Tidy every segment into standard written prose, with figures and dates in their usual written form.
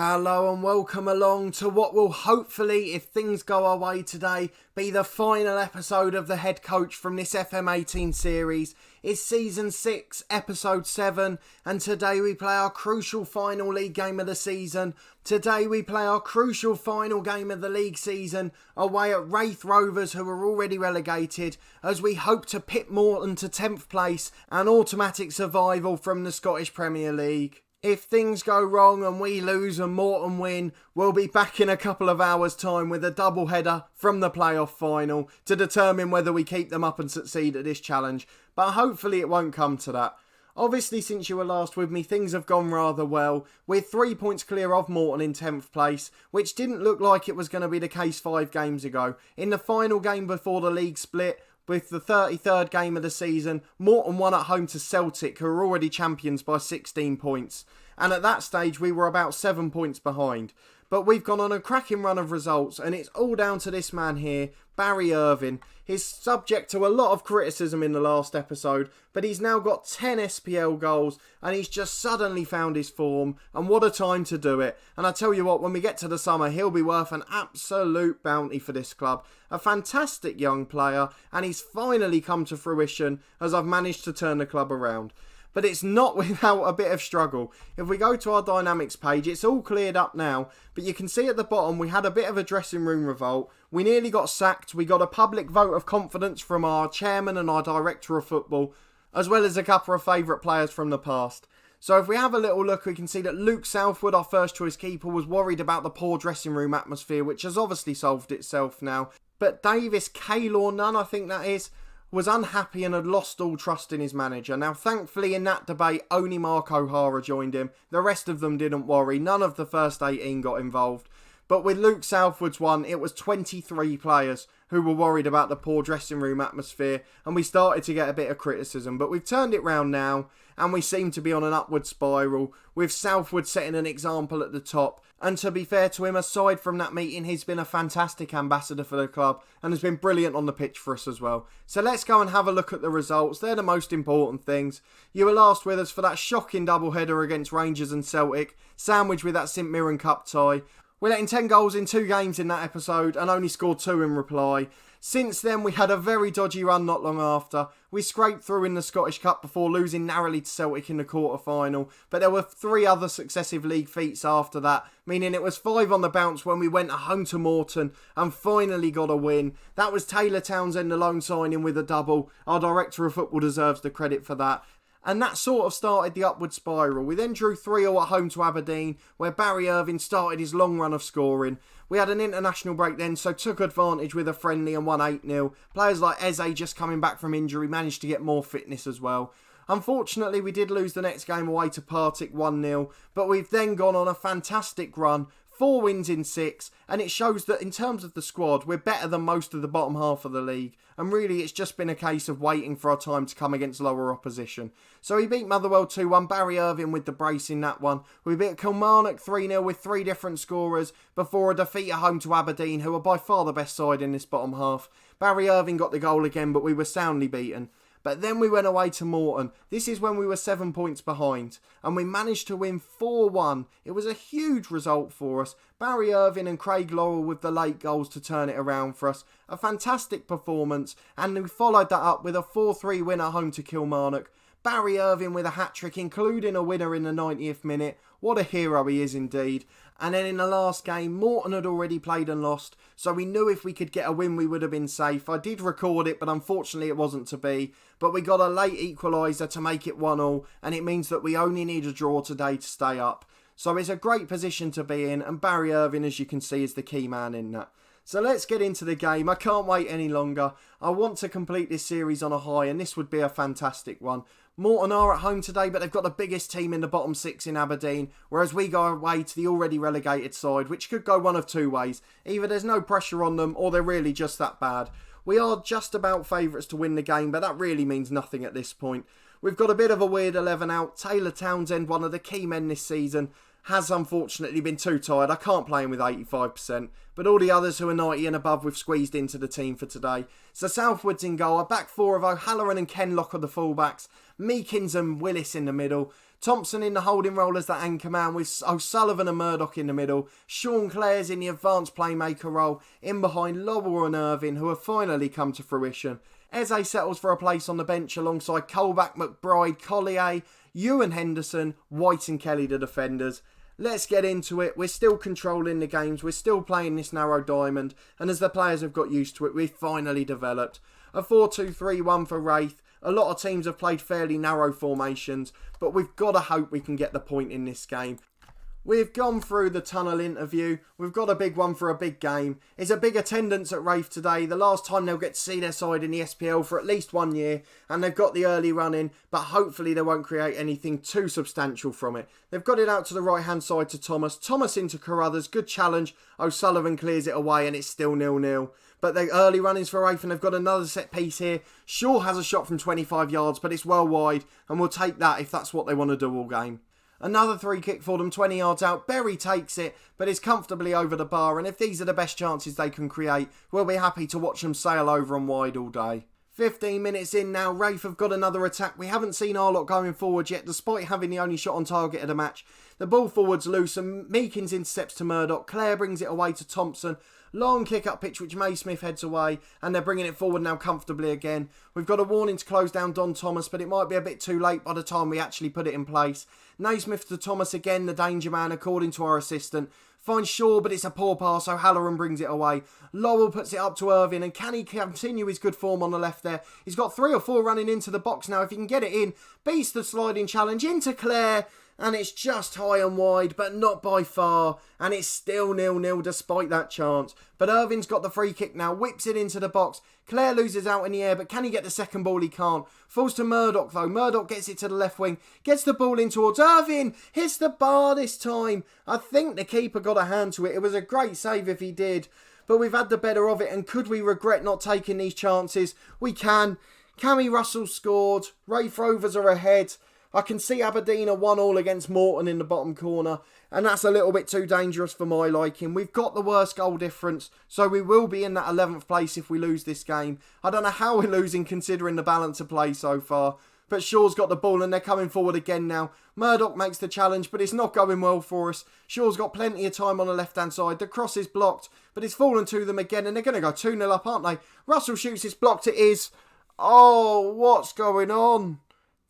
Hello and welcome along to what will hopefully, if things go our way today, be the final episode of The Head Coach from this FM18 series. It's Season 6, Episode 7, and today we play our crucial final league game of the season. Today we play our crucial final game of the league season away at Wraith Rovers, who are already relegated, as we hope to pit Morton to 10th place and automatic survival from the Scottish Premier League. If things go wrong and we lose and Morton win, we'll be back in a couple of hours' time with a double header from the playoff final to determine whether we keep them up and succeed at this challenge. But hopefully it won't come to that. Obviously, since you were last with me, things have gone rather well. We're 3 points clear of Morton in 10th place, which didn't look like it was going to be the case 5 games ago. In the final game before the league split, with the 33rd game of the season, Morton won at home to Celtic, who are already champions, by 16 points. And at that stage, we were about 7 points behind. But we've gone on a cracking run of results, and it's all down to this man here, Barry Irvine. He's subject to a lot of criticism in the last episode, but he's now got 10 SPL goals, and he's just suddenly found his form, and what a time to do it. And I tell you what, when we get to the summer, he'll be worth an absolute bounty for this club. A fantastic young player, and he's finally come to fruition as I've managed to turn the club around. But it's not without a bit of struggle. If we go to our dynamics page, it's all cleared up now. But you can see at the bottom, we had a bit of a dressing room revolt. We nearly got sacked. We got a public vote of confidence from our chairman and our director of football, as well as a couple of favourite players from the past. So if we have a little look, we can see that Luke Southwood, our first choice keeper, was worried about the poor dressing room atmosphere, which has obviously solved itself now. But Davis Kaylor, I think that is, was unhappy and had lost all trust in his manager. Now, thankfully, in that debate, only Mark O'Hara joined him. The rest of them didn't worry. None of the first 18 got involved. But with Luke Southwood's one, it was 23 players who were worried about the poor dressing room atmosphere, and we started to get a bit of criticism. But we've turned it round now, and we seem to be on an upward spiral, with Southwood setting an example at the top. And to be fair to him, aside from that meeting, he's been a fantastic ambassador for the club and has been brilliant on the pitch for us as well. So let's go and have a look at the results. They're the most important things. You were last with us for that shocking doubleheader against Rangers and Celtic, sandwiched with that St Mirren Cup tie. We let in 10 goals in 2 games in that episode and only scored 2 in reply. Since then, we had a very dodgy run not long after. We scraped through in the Scottish Cup before losing narrowly to Celtic in the quarter-final, but there were 3 other successive league feats after that, meaning it was 5 on the bounce when we went home to Morton and finally got a win. That was Taylor Townsend, the loan signing, with a double. Our director of football deserves the credit for that. And that sort of started the upward spiral. We then drew 3-0 at home to Aberdeen, where Barry Irvine started his long run of scoring. We had an international break then, so took advantage with a friendly and won 8-0. Players like Eze, just coming back from injury, managed to get more fitness as well. Unfortunately, we did lose the next game away to Partick 1-0, but we've then gone on a fantastic run. 4 wins in 6, and it shows that in terms of the squad, we're better than most of the bottom half of the league. And really, it's just been a case of waiting for our time to come against lower opposition. So we beat Motherwell 2-1, Barry Irvine with the brace in that one. We beat Kilmarnock 3-0 with 3 different scorers before a defeat at home to Aberdeen, who are by far the best side in this bottom half. Barry Irvine got the goal again, but we were soundly beaten. But then we went away to Morton. This is when we were 7 points behind. And we managed to win 4-1. It was a huge result for us. Barry Irvine and Craig Laurel with the late goals to turn it around for us. A fantastic performance. And we followed that up with a 4-3 win at home to Kilmarnock. Barry Irvine with a hat-trick, including a winner in the 90th minute. What a hero he is indeed. And then in the last game, Morton had already played and lost, so we knew if we could get a win, we would have been safe. I did record it, but unfortunately it wasn't to be. But we got a late equaliser to make it 1-1, and it means that we only need a draw today to stay up. So it's a great position to be in, and Barry Irvine, as you can see, is the key man in that. So let's get into the game. I can't wait any longer. I want to complete this series on a high, and this would be a fantastic one. Morton are at home today, but they've got the biggest team in the bottom 6 in Aberdeen, whereas we go away to the already relegated side, which could go one of 2 ways. Either there's no pressure on them, or they're really just that bad. We are just about favourites to win the game, but that really means nothing at this point. We've got a bit of a weird 11 out. Taylor Townsend, one of the key men this season, has unfortunately been too tired. I can't play him with 85%, but all the others who are 90 and above we've squeezed into the team for today. So Southwood's in goal, a back four of O'Halloran and Kenlock are the fullbacks, Meekins and Willis in the middle, Thompson in the holding role as the anchor man with O'Sullivan and Murdoch in the middle, Sean Clare's in the advanced playmaker role, in behind Lowell and Irvine who have finally come to fruition. Eze settles for a place on the bench alongside Colback, McBride, Collier, Ewan Henderson, White and Kelly the defenders. Let's get into it. We're still controlling the games. We're still playing this narrow diamond. And as the players have got used to it, we've finally developed. A 4-2-3-1 for Wraith. A lot of teams have played fairly narrow formations, but we've got to hope we can get the point in this game. We've gone through the tunnel interview. We've got a big one for a big game. It's a big attendance at Wraith today. The last time they'll get to see their side in the SPL for at least 1 year. And they've got the early run in, but hopefully they won't create anything too substantial from it. They've got it out to the right hand side to Thomas. Thomas into Carruthers. Good challenge. O'Sullivan clears it away and it's still 0-0. But the early run-ins for Wraith and they've got another set piece here. Shaw has a shot from 25 yards, but it's well wide. And we'll take that if that's what they want to do all game. Another free kick for them, 20 yards out. Berry takes it, but is comfortably over the bar. And if these are the best chances they can create, we'll be happy to watch them sail over and wide all day. 15 minutes in now, Wraith have got another attack. We haven't seen our lot going forward yet, despite having the only shot on target of the match. The ball forward's loose and Meekins intercepts to Murdoch. Clare brings it away to Thompson. Long kick up pitch which Maysmith heads away and they're bringing it forward now comfortably again. We've got a warning to close down Don Thomas, but it might be a bit too late by the time we actually put it in place. Naismith to Thomas again, the danger man according to our assistant. Finds Shaw, but it's a poor pass, so Halloran brings it away. Lowell puts it up to Irvine, and can he continue his good form on the left there? He's got 3 or 4 running into the box now. If he can get it in, beats the sliding challenge into Clare, and it's just high and wide, but not by far. And it's still 0-0 despite that chance. But Irvine's got the free kick now, whips it into the box. Clare loses out in the air, but can he get the second ball? He can't. Falls to Murdoch though. Murdoch gets it to the left wing, gets the ball in towards Irvine. Hits the bar this time. I think the keeper got a hand to it. It was a great save if he did. But we've had the better of it, and could we regret not taking these chances? We can. Cammy Russell scored. Wraith Rovers are ahead. I can see Aberdeen are 1-1 against Morton in the bottom corner, and that's a little bit too dangerous for my liking. We've got the worst goal difference, so we will be in that 11th place if we lose this game. I don't know how we're losing considering the balance of play so far, but Shaw's got the ball and they're coming forward again now. Murdoch makes the challenge, but it's not going well for us. Shaw's got plenty of time on the left-hand side. The cross is blocked, but it's fallen to them again, and they're going to go 2-0 up, aren't they? Russell shoots, it's blocked, it is. Oh, what's going on?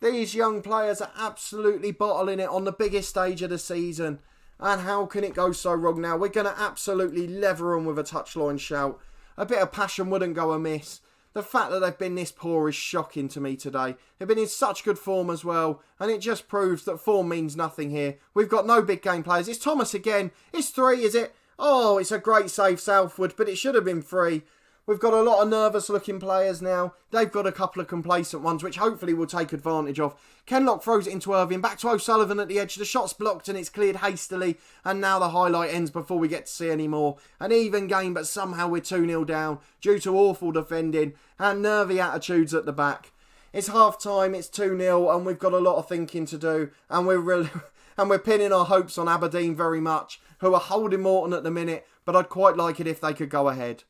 These young players are absolutely bottling it on the biggest stage of the season. And how can it go so wrong now? We're going to absolutely lever them with a touchline shout. A bit of passion wouldn't go amiss. The fact that they've been this poor is shocking to me today. They've been in such good form as well. And it just proves that form means nothing here. We've got no big game players. It's Thomas again. It's 3, is it? Oh, it's a great save, Southwood. But it should have been 3. We've got a lot of nervous looking players now. They've got a couple of complacent ones, which hopefully we'll take advantage of. Kenlock throws it into Irvine, back to O'Sullivan at the edge. The shot's blocked and it's cleared hastily. And now the highlight ends before we get to see any more. An even game, but somehow we're 2-0 down due to awful defending and nervy attitudes at the back. It's half time, it's 2-0, and we've got a lot of thinking to do. And we're pinning our hopes on Aberdeen very much, who are holding Morton at the minute, but I'd quite like it if they could go ahead.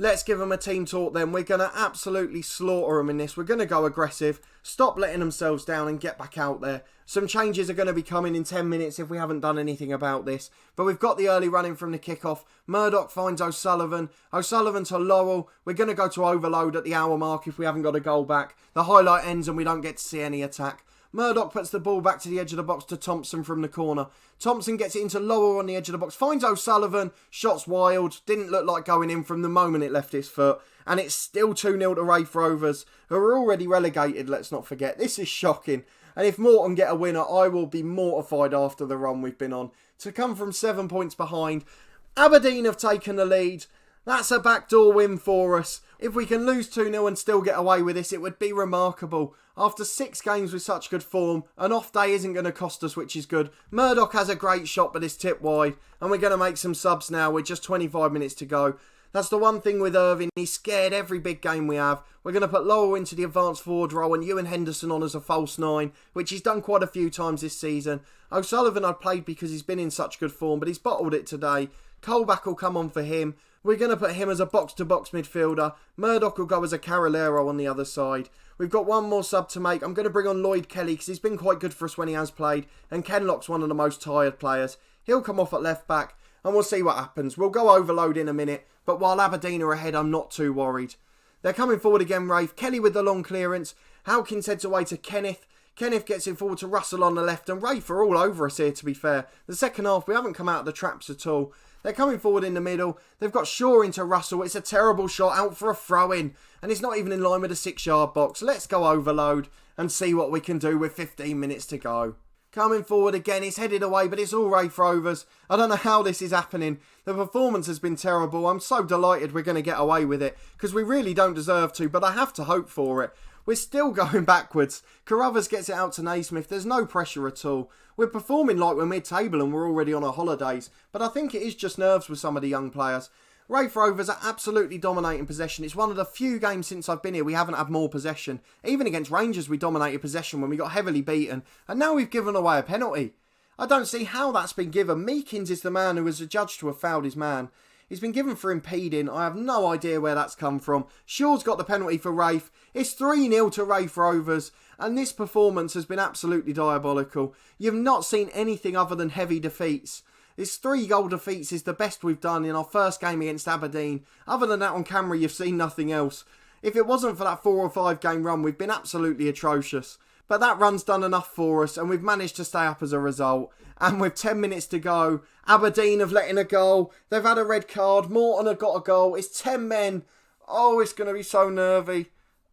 Let's give them a team talk then. We're going to absolutely slaughter them in this. We're going to go aggressive, stop letting themselves down and get back out there. Some changes are going to be coming in 10 minutes if we haven't done anything about this. But we've got the early running from the kickoff. Murdoch finds O'Sullivan. O'Sullivan to Lowell. We're going to go to overload at the hour mark if we haven't got a goal back. The highlight ends and we don't get to see any attack. Murdoch puts the ball back to the edge of the box to Thompson from the corner. Thompson gets it into Lowell on the edge of the box. Finds O'Sullivan. Shot's wild. Didn't look like going in from the moment it left his foot. And it's still 2-0 to Wraith Rovers, who are already relegated, let's not forget. This is shocking. And if Morton get a winner, I will be mortified after the run we've been on. To come from 7 points behind. Aberdeen have taken the lead. That's a backdoor win for us. If we can lose 2-0 and still get away with this, it would be remarkable. After 6 games with such good form, an off day isn't going to cost us, which is good. Murdoch has a great shot, but it's tipped wide. And we're going to make some subs now with just 25 minutes to go. That's the one thing with Irving, he's scared every big game we have. We're going to put Lowell into the advanced forward role and Ewan Henderson on as a false 9, which he's done quite a few times this season. O'Sullivan I played because he's been in such good form, but he's bottled it today. Colback will come on for him. We're going to put him as a box-to-box midfielder. Murdoch will go as a Carolero on the other side. We've got one more sub to make. I'm going to bring on Lloyd Kelly because he's been quite good for us when he has played. And Kenlock's one of the most tired players. He'll come off at left back and we'll see what happens. We'll go overload in a minute, but while Aberdeen are ahead, I'm not too worried. They're coming forward again, Rafe. Kelly with the long clearance. Howkins heads away to Kenneth. Kenneth gets it forward to Russell on the left, and Rafe are all over us here, to be fair. The second half, we haven't come out of the traps at all. They're coming forward in the middle. They've got Shaw into Russell. It's a terrible shot out for a throw-in, and it's not even in line with the 6-yard box. Let's go overload and see what we can do with 15 minutes to go. Coming forward again, it's headed away, but it's all Rafe Rovers. I don't know how this is happening. The performance has been terrible. I'm so delighted we're going to get away with it, because we really don't deserve to, but I have to hope for it. We're still going backwards. Carruthers gets it out to Naismith. There's no pressure at all. We're performing like we're mid-table and we're already on our holidays, but I think it is just nerves with some of the young players. Rafe Rovers are absolutely dominating possession. It's one of the few games since I've been here we haven't had more possession. Even against Rangers we dominated possession when we got heavily beaten, and now we've given away a penalty. I don't see how that's been given. Meekins is the man who was adjudged to have fouled his man. He's been given for impeding. I have no idea where that's come from. Shaw's got the penalty for Rafe. It's 3-0 to Rafe Rovers, and this performance has been absolutely diabolical. You've not seen anything other than heavy defeats. This 3-goal defeats is the best we've done in our first game against Aberdeen. Other than that on camera, you've seen nothing else. If it wasn't for that 4 or 5 game run, we've been absolutely atrocious. But that run's done enough for us, and we've managed to stay up as a result. And with 10 minutes to go, Aberdeen have let in a goal. They've had a red card. Morton have got a goal. It's 10 men. Oh, it's going to be so nervy.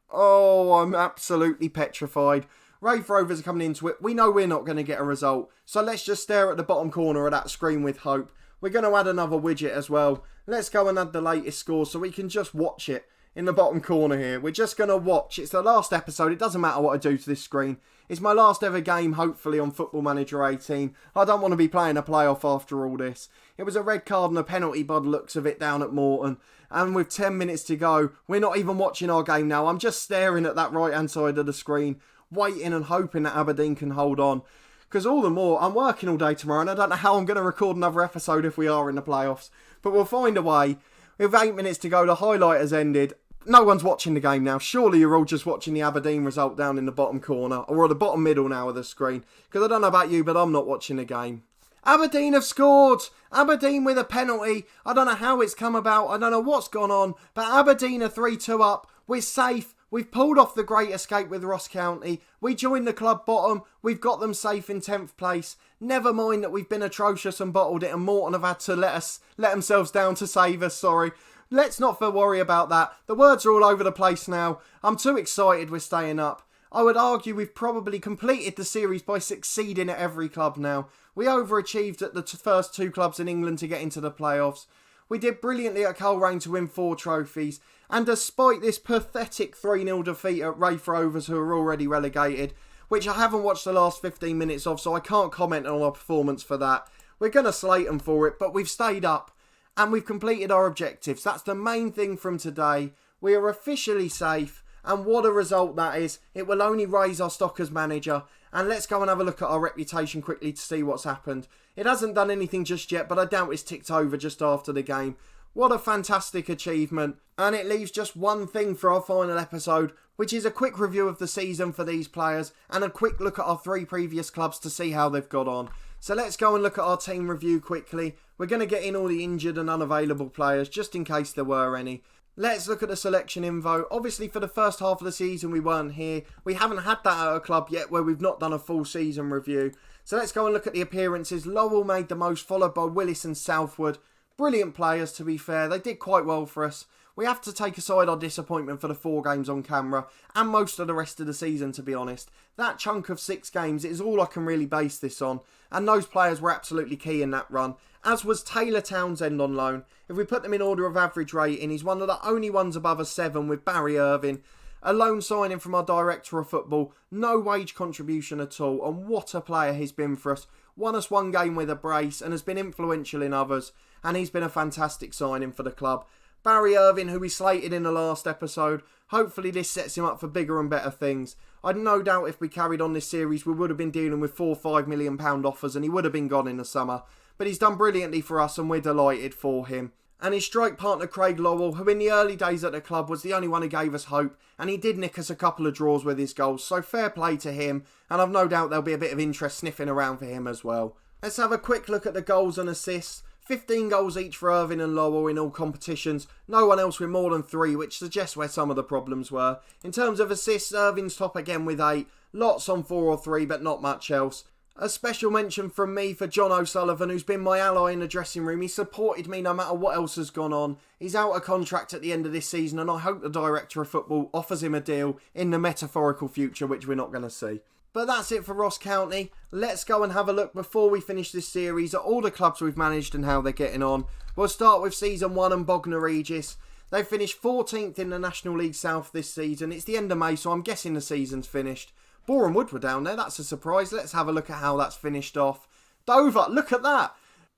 Oh, I'm absolutely petrified. Rafe Rovers are coming into it. We know we're not going to get a result. So let's just stare at the bottom corner of that screen with hope. We're going to add another widget as well. Let's go and add the latest score so we can just watch it. In the bottom corner here, we're just going to watch. It's the last episode. It doesn't matter what I do to this screen. It's my last ever game, hopefully, on Football Manager 18. I don't want to be playing a playoff after all this. It was a red card and a penalty by the looks of it down at Morton. And with 10 minutes to go, we're not even watching our game now. I'm just staring at that right-hand side of the screen, waiting and hoping that Aberdeen can hold on. Because all the more, I'm working all day tomorrow, and I don't know how I'm going to record another episode if we are in the playoffs. But we'll find a way. With 8 minutes to go, the highlight has ended. No one's watching the game now. Surely you're all just watching the Aberdeen result down in the bottom corner, or at the bottom middle now of the screen. Because I don't know about you, but I'm not watching the game. Aberdeen have scored! Aberdeen with a penalty. I don't know how it's come about. I don't know what's gone on. But Aberdeen are 3-2 up. We're safe. We've pulled off the great escape with Ross County. We joined the club bottom. We've got them safe in 10th place. Never mind that we've been atrocious and bottled it, and Morton have had to let themselves down to save us, sorry. Let's not worry about that. The words are all over the place now. I'm too excited we're staying up. I would argue we've probably completed the series by succeeding at every club now. We overachieved at the first 2 clubs in England to get into the playoffs. We did brilliantly at Coleraine to win 4 trophies. And despite this pathetic 3-0 defeat at Rafe Rovers, who are already relegated, which I haven't watched the last 15 minutes of, so I can't comment on our performance for that. We're going to slate them for it, but we've stayed up. And we've completed our objectives. That's the main thing from today. We are officially safe. And what a result that is. It will only raise our stock as manager. And let's go and have a look at our reputation quickly to see what's happened. It hasn't done anything just yet, but I doubt it's ticked over just after the game. What a fantastic achievement. And it leaves just one thing for our final episode, which is a quick review of the season for these players and a quick look at our 3 previous clubs to see how they've got on. So let's go and look at our team review quickly. We're going to get in all the injured and unavailable players, just in case there were any. Let's look at the selection info. Obviously, for the first half of the season, we weren't here. We haven't had that at a club yet where we've not done a full season review. So let's go and look at the appearances. Lowell made the most, followed by Willis and Southwood. Brilliant players, to be fair. They did quite well for us. We have to take aside our disappointment for the 4 games on camera and most of the rest of the season, to be honest. That chunk of 6 games is all I can really base this on. And those players were absolutely key in that run, as was Taylor Townsend on loan. If we put them in order of average rating, he's one of the only ones above a 7 with Barry Irving. A loan signing from our director of football, no wage contribution at all, and what a player he's been for us. Won us 1 game with a brace and has been influential in others, and he's been a fantastic signing for the club. Barry Irvin, who we slated in the last episode. Hopefully this sets him up for bigger and better things. I'd no doubt if we carried on this series we would have been dealing with £4 or £5 million offers and he would have been gone in the summer. But he's done brilliantly for us and we're delighted for him. And his strike partner Craig Lowell, who in the early days at the club was the only one who gave us hope, and he did nick us a couple of draws with his goals, so fair play to him, and I've no doubt there'll be a bit of interest sniffing around for him as well. Let's have a quick look at the goals and assists. 15 goals each for Irvin and Lowell in all competitions, no one else with more than 3, which suggests where some of the problems were. In terms of assists, Irvin's top again with 8, lots on 4 or 3 but not much else. A special mention from me for John O'Sullivan, who's been my ally in the dressing room. He supported me no matter what else has gone on. He's out of contract at the end of this season and I hope the director of football offers him a deal in the metaphorical future, which we're not going to see. But that's it for Ross County. Let's go and have a look before we finish this series at all the clubs we've managed and how they're getting on. We'll start with Season 1 and Bognor Regis. They finished 14th in the National League South this season. It's the end of May, so I'm guessing the season's finished. Boreham Wood were down there, that's a surprise. Let's have a look at how that's finished off. Dover, look at that.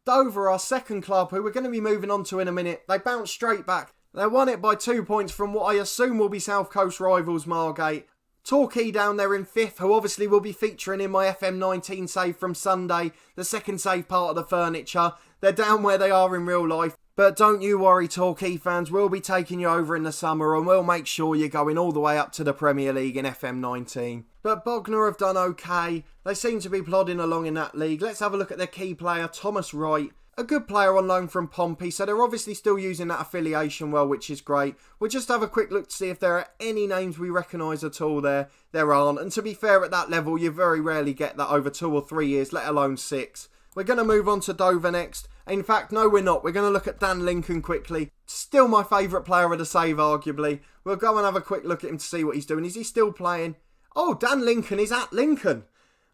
Dover, our second club, who we're going to be moving on to in a minute. They bounced straight back. They won it by 2 points from what I assume will be South Coast rivals Margate. Torquay down there in 5th, who obviously will be featuring in my FM19 save from Sunday, the second save part of the furniture. They're down where they are in real life. But don't you worry, Torquay fans, we'll be taking you over in the summer and we'll make sure you're going all the way up to the Premier League in FM19. But Bognor have done okay. They seem to be plodding along in that league. Let's have a look at their key player, Thomas Wright. A good player on loan from Pompey, so they're obviously still using that affiliation well, which is great. We'll just have a quick look to see if there are any names we recognise at all there. There aren't, and to be fair, at that level, you very rarely get that over 2 or 3 years, let alone 6. We're going to move on to Dover next. In fact, no we're not. We're going to look at Dan Lincoln quickly. Still my favourite player of the save, arguably. We'll go and have a quick look at him to see what he's doing. Is he still playing? Oh, Dan Lincoln is at Lincoln.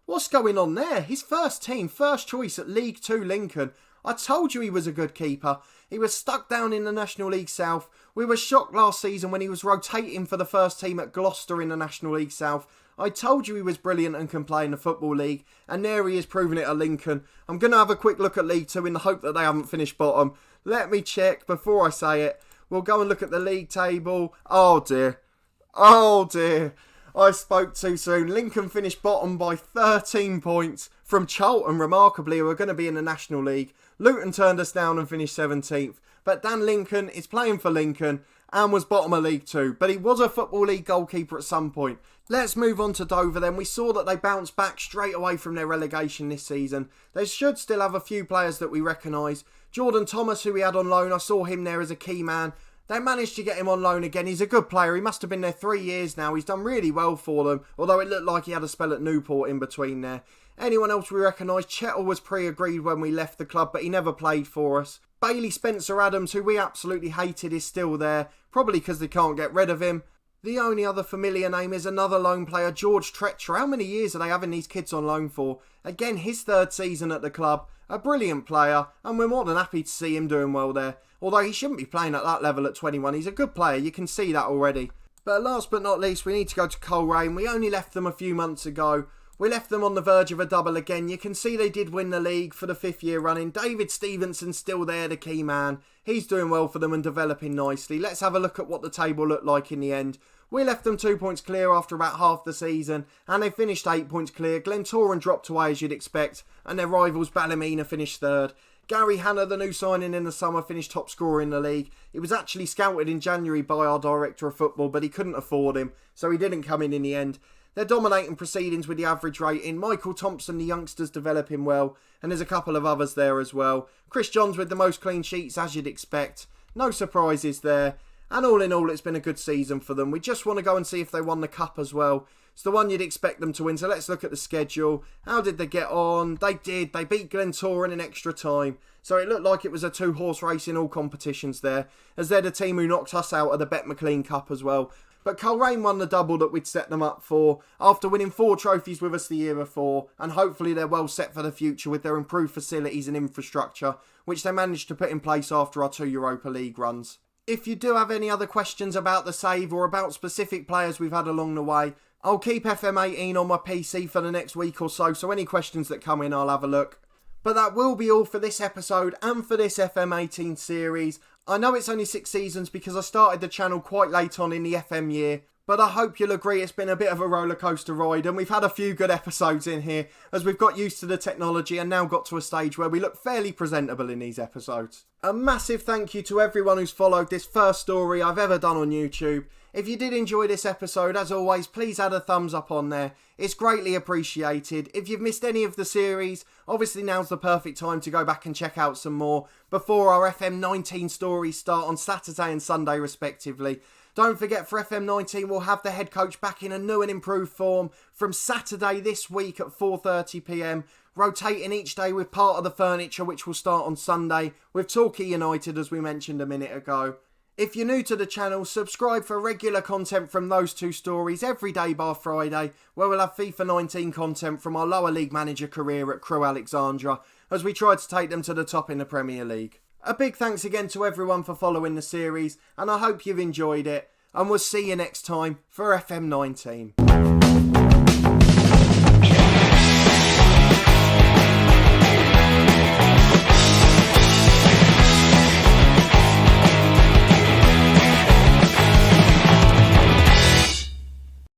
What's going on there? His first team, first choice at League 2 Lincoln. I told you he was a good keeper. He was stuck down in the National League South. We were shocked last season when he was rotating for the first team at Gloucester in the National League South. I told you he was brilliant and can play in the Football League, and there he is proving it at Lincoln. I'm going to have a quick look at League 2 in the hope that they haven't finished bottom. Let me check before I say it. We'll go and look at the league table. Oh dear. Oh dear. I spoke too soon. Lincoln finished bottom by 13 points from Charlton, remarkably, who are going to be in the National League. Luton turned us down and finished 17th. But Dan Lincoln is playing for Lincoln and was bottom of League 2. But he was a Football League goalkeeper at some point. Let's move on to Dover then. We saw that they bounced back straight away from their relegation this season. They should still have a few players that we recognise. Jordan Thomas, who we had on loan, I saw him there as a key man. They managed to get him on loan again. He's a good player. He must have been there 3 years now. He's done really well for them, although it looked like he had a spell at Newport in between there. Anyone else we recognise? Chettle was pre-agreed when we left the club, but he never played for us. Bailey Spencer-Adams, who we absolutely hated, is still there, probably because they can't get rid of him. The only other familiar name is another loan player, George Treacher. How many years are they having these kids on loan for? Again, his 3rd season at the club. A brilliant player, and we're more than happy to see him doing well there. Although he shouldn't be playing at that level at 21. He's a good player, you can see that already. But last but not least, we need to go to Coleraine. We only left them a few months ago. We left them on the verge of a double again. You can see they did win the league for the 5th year running. David Stevenson's still there, the key man. He's doing well for them and developing nicely. Let's have a look at what the table looked like in the end. We left them 2 points clear after about half the season, and they finished 8 points clear. Glentoran dropped away as you'd expect, and their rivals Ballymena finished 3rd. Gary Hanna, the new signing in the summer, finished top scorer in the league. He was actually scouted in January by our director of football, but he couldn't afford him, so he didn't come in the end. They're dominating proceedings with the average rating. Michael Thompson, the youngster's developing well, and there's a couple of others there as well. Chris Johns with the most clean sheets, as you'd expect. No surprises there. And all in all, it's been a good season for them. We just want to go and see if they won the cup as well. It's the one you'd expect them to win, so let's look at the schedule. How did they get on? They did. They beat Glentoran in extra time. So it looked like it was a 2-horse race in all competitions there, as they're the team who knocked us out of the Bet McLean Cup as well. But Coleraine won the double that we'd set them up for after winning 4 trophies with us the year before, and hopefully they're well set for the future with their improved facilities and infrastructure, which they managed to put in place after our 2 Europa League runs. If you do have any other questions about the save or about specific players we've had along the way, I'll keep FM18 on my PC for the next week or so any questions that come in I'll have a look. But that will be all for this episode and for this FM18 series. I know it's only 6 seasons because I started the channel quite late on in the FM year, but I hope you'll agree it's been a bit of a roller coaster ride, and we've had a few good episodes in here as we've got used to the technology and now got to a stage where we look fairly presentable in these episodes. A massive thank you to everyone who's followed this first story I've ever done on YouTube. If you did enjoy this episode, as always, please add a thumbs up on there. It's greatly appreciated. If you've missed any of the series, obviously now's the perfect time to go back and check out some more before our FM19 stories start on Saturday and Sunday respectively. Don't forget, for FM19 we'll have the head coach back in a new and improved form from Saturday this week at 4:30pm, rotating each day with part of the furniture, which will start on Sunday with Torquay United, as we mentioned a minute ago. If you're new to the channel, subscribe for regular content from those two stories every day bar Friday, where we'll have FIFA 19 content from our lower league manager career at Crewe Alexandra, as we try to take them to the top in the Premier League. A big thanks again to everyone for following the series, and I hope you've enjoyed it, and we'll see you next time for FM19.